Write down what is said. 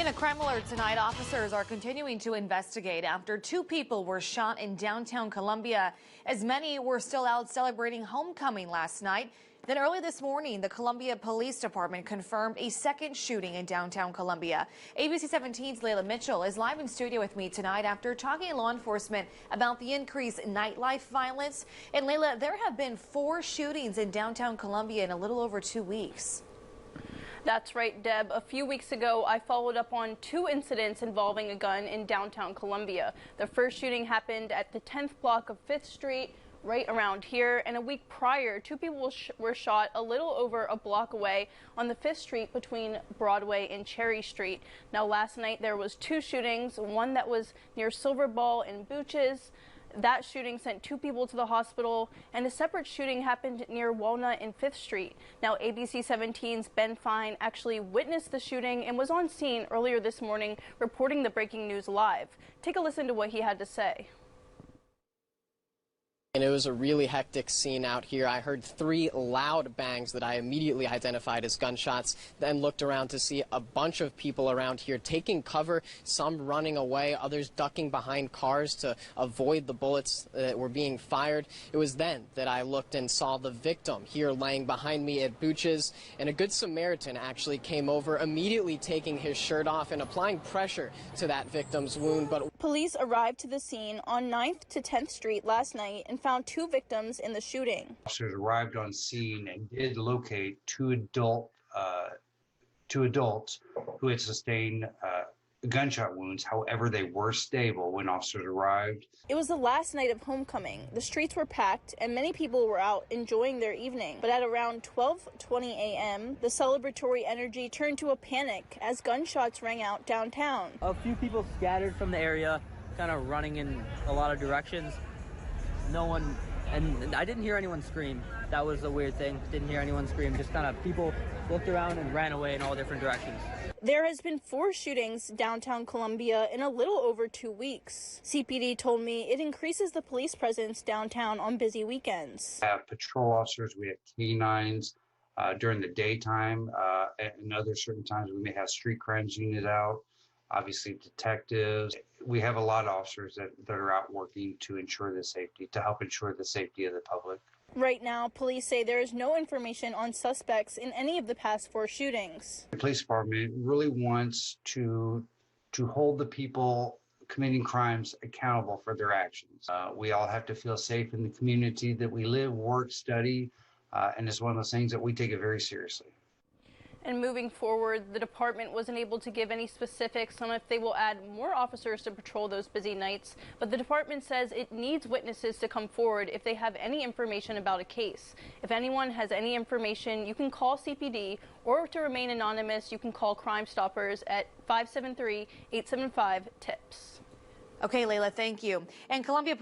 In a crime alert tonight, officers are continuing to investigate after two people were shot in downtown Columbia, as many were still out celebrating homecoming last night. Then early this morning, the Columbia Police Department confirmed a second shooting in downtown Columbia. ABC 17's Layla Mitchell is live in studio with me tonight after talking to law enforcement about the increase in nightlife violence. And Layla, there have been 4 shootings in downtown Columbia in a little over 2 weeks. That's right, Deb. A few weeks ago, I followed up on 2 incidents involving a gun in downtown Columbia. The first shooting happened at the 10th block of 5th Street, right around here. And a week prior, 2 people were shot a little over a block away on the 5th Street between Broadway and Cherry Street. Now, last night there was 2 shootings, one that was near Silver Ball and Booches. That shooting sent 2 people to the hospital, and a separate shooting happened near Walnut and 5th Street. Now, ABC 17's Ben Fine actually witnessed the shooting and was on scene earlier this morning reporting the breaking news live. Take a listen to what he had to say. And it was a really hectic scene out here. I heard 3 loud bangs that I immediately identified as gunshots, then looked around to see a bunch of people around here taking cover, some running away, others ducking behind cars to avoid the bullets that were being fired. It was then that I looked and saw the victim here laying behind me at Booches, and a Good Samaritan actually came over, immediately taking his shirt off and applying pressure to that victim's wound. But police arrived to the scene on 9th to 10th Street last night and found 2 victims in the shooting. Officers arrived on scene and did locate two adults who had sustained gunshot wounds. However, they were stable when officers arrived. It was the last night of homecoming. The streets were packed and many people were out enjoying their evening. But at around 12:20 a.m., the celebratory energy turned to a panic as gunshots rang out downtown. A few people scattered from the area, kind of running in a lot of directions. No one, and I didn't hear anyone scream. That was a weird thing. Didn't hear anyone scream. Just kind of people looked around and ran away in all different directions. There has been 4 shootings downtown Columbia in a little over 2 weeks. CPD told me it increases the police presence downtown on busy weekends. We have patrol officers, we have canines during the daytime, and other certain times we may have street crimes unit out. Obviously, detectives. We have a lot of officers that are out working to ensure the safety, to help ensure the safety of the public. Right now, police say there is no information on suspects in any of the past 4 shootings. The police department really wants to hold the people committing crimes accountable for their actions. We all have to feel safe in the community that we live, work, study, and it's one of those things that we take it very seriously. And moving forward, the department wasn't able to give any specifics on if they will add more officers to patrol those busy nights, but the department says it needs witnesses to come forward if they have any information about a case. If anyone has any information, you can call CPD, or to remain anonymous, you can call Crime Stoppers at 573-875-TIPS. Okay, Layla, thank you. And Columbia